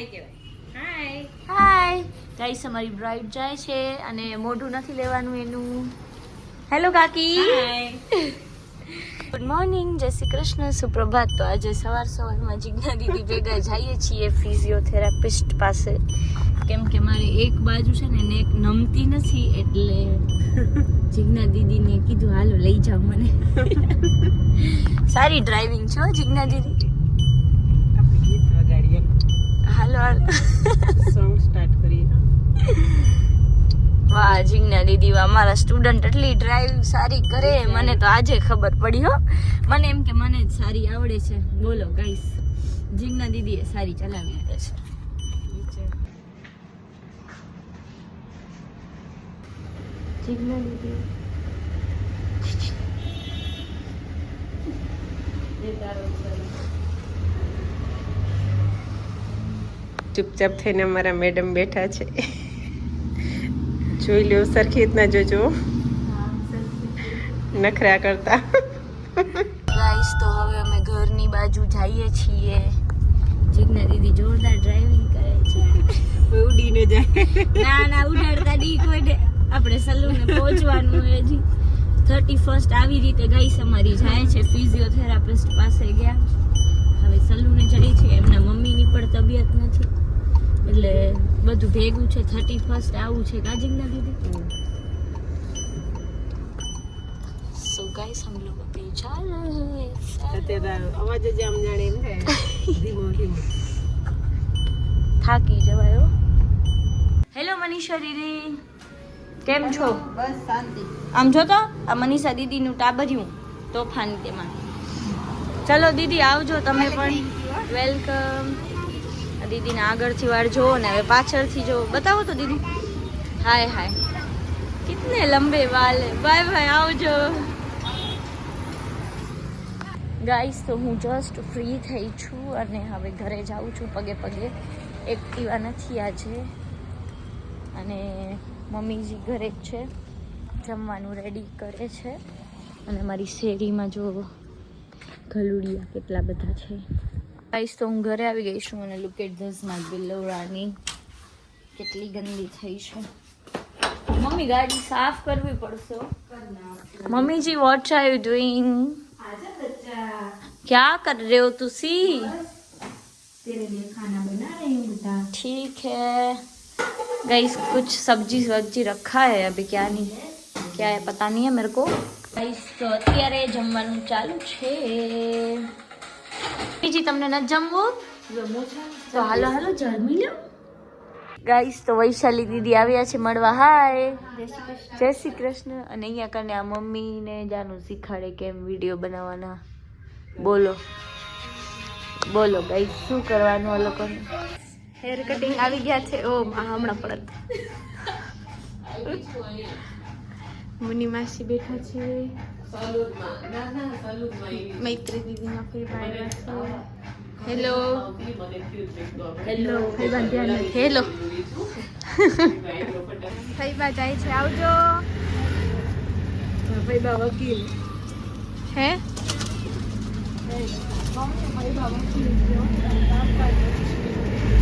હાય કહેવાય. હાય hi guys, અમારી bride જાય છે અને મોઢું નથી લેવાનું એનું. હેલો કાકી. હાય. ગુડ મોર્નિંગ, જય શ્રી કૃષ્ણ, સુપ્રભાત. તો આજે સવારમાં જીજ્ઞા દીદી ભેગા જઈએ છીએ ફિઝિયોથેરાપિસ્ટ પાસે, કેમ કે મારે એક બાજુ છે ને એક નમતી નથી, એટલે જીજ્ઞા દીદીને કીધું હાલો લઈ જાઓ મને. સારી ડ્રાઇવિંગ છે હો જીજ્ઞા દીદી. આપણે ગીત વગાડીએ. હાલો હાલો. સોંગ સ્ટાર્ટ કરીએ. વાહ જીજ્ઞા દીદી, અમારા સ્ટુડન્ટ એટલી ડ્રાઇવ સારી કરે, મને તો આજે ખબર પડી હો. મને એમ કે મને જ સારી આવડે છે. બોલો ગાઈસ, જીજ્ઞા દીદી એ સારી ચલાવી દે છે. જીજ્ઞા દીદી ચૂપચાપ થઈને અમારા મેડમ બેઠા છે. જોઈ લ્યો, સરખી રીતના જોજો, નખરા કરતા. ગાઈસ, તો હવે અમે ઘરની બાજુ જઈએ છીએ. જીજ્ઞા દીદી જોરદાર ડ્રાઇવિંગ કરે છે. ઉડીને જાય. ના ઉડાડતા ડી કોઈને. આપણે સલૂને પહોંચવાનું હજી 31st આવી રીતે ગાઈસ અમારી જાય છે. ફિઝિયોથેરાપિસ્ટ પાસે ગયા, હવે સલૂને ચડી છે. એમના મમ્મીની પણ તબિયત નથી, એટલે બધું ભેગું છે. 31st આવું છે કાજીના દીદી. સો ગાઈસ, हम लोग अभी जा रहे हैं. અત્યારે અવાજ જ આમ જાણે એમ થાય ધીમો ધીમો. થાકી જવાયો. હેલો મનીષા દીદી, કેમ છો? બસ શાંતિ. આમ જો તો આ મનીષા દીદીનું ટાબર્યું તોફાન તેમાં. ચલો દીદી આવજો તમે પણ. વેલકમ. દીદીને આગળથી વાર જોવો ને હવે પાછળથી જો બતાવો તો દીદી. હાય હાય, કિતને લંબે વાલ. બાય બાય, આવજો. ગાઈસ, તો હું જસ્ટ ફ્રી થઈ છું અને હવે ઘરે જાઉં છું પગે પગે. એક્ટિવા નથી આજે, અને મમ્મીજી ઘરે જ છે, જમવાનું રેડી કરે છે. અને મારી શેરીમાં જો ગલુડિયા કેટલા બધા છે. ગાઈસ, તો હું ઘરે આવી ગઈ છું અને લુક એટ ધીસ માય બિલોરાની કેટલી ગંદી થઈ છે. મમ્મી ગાડી સાફ કરવી પડશે. મમ્મીજી, વોટ આર યુ ડુઈંગ? क्या कर रहे हो तुसी? तेरे लिए खाना बना रही हूँ बेटा. ठीक है गाइस, कुछ सब्जी वब्जी रखा है, अभी क्या नहीं क्या है पता नहीं है मेरे को. गाइस, તો અત્યારે જમવાનું ચાલુ છે. બીજી તમને ન જમવું તો હાલો હાલો જમી લો. ગાઈસ, તો વૈશાલી દીદી આવ્યા છે મળવા. હાય, જય શ્રી કૃષ્ણ. અને અહીંયા કને આ મમ્મીને જાનું શીખાડે કેમ વિડીયો બનાવવાના. બોલો બોલો ગાઈસ, શું કરવાનું આ લોકોને? હેર કટિંગ આવી ગયા છે. ઓ હમણાં પડત. મુની માસી બેઠા છે. મૈત્રી દીદીના ફેરવા આવ્યા છે. હેલો હેલો ફૈબા ધ્યાન. હેલો ફૈબા જાય છે, આવજો. ફૈબા વકીલ હે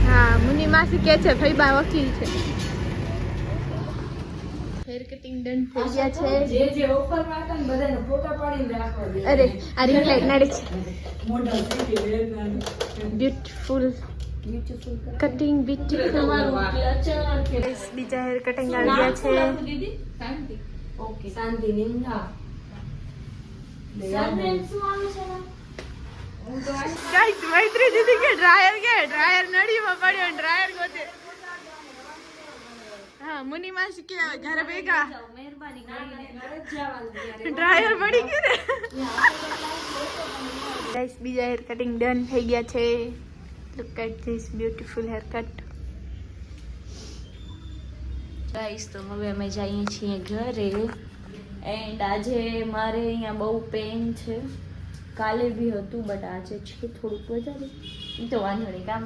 હા, મુની માસી કે છે ફૈબા વકીલ છે. હેર કટિંગ ડન થઈ ગયા છે. જે ઓફર માં હતા ને બધાને ફોટા પાડીને રાખવા દે. અરે આ રિંગ લાઈટ નડે છે. મોઢા થઈ ગઈ. Beautiful cutting, beautiful. બીજા હેર કટિંગ આવી ગયા છે. ઓકે, શાંતિ નિંદા. ગાઈસ, મૈત્રી દીદી કે ડ્રાયર નળીમાં પડ્યો, ડ્રાયર ગોતે. હા, મુની માસી કે ઘરે ભેગા ડ્રાયર પડી ગયું ને. ગાઈસ, બીજા હેર કટિંગ ડન થઈ ગયા છે. Look at this beautiful hair cut. Guys, તો હવે અમે જઈએ છીએ ઘરે. એન્ડ આજે મારે અહીંયા બહુ પેન છે. કાલે બી હતું, બટ આજે છે થોડુંક વધારે. એ તો વાંધો નહીં, કામ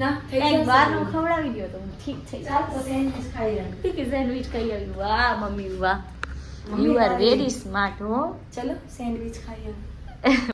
ના એક બહારનું ખવડાવી દો તો ઠીક થઈ જાય. સેન્ડવિચ ખાઈ રહ્યા. ઠીક છે, સેન્ડવિચ ખાઈ આવી. વાહ મમ્મી વાહ, યુ આર વેરી સ્માર્ટ હો. ચલો સેન્ડવિચ ખાઈએ.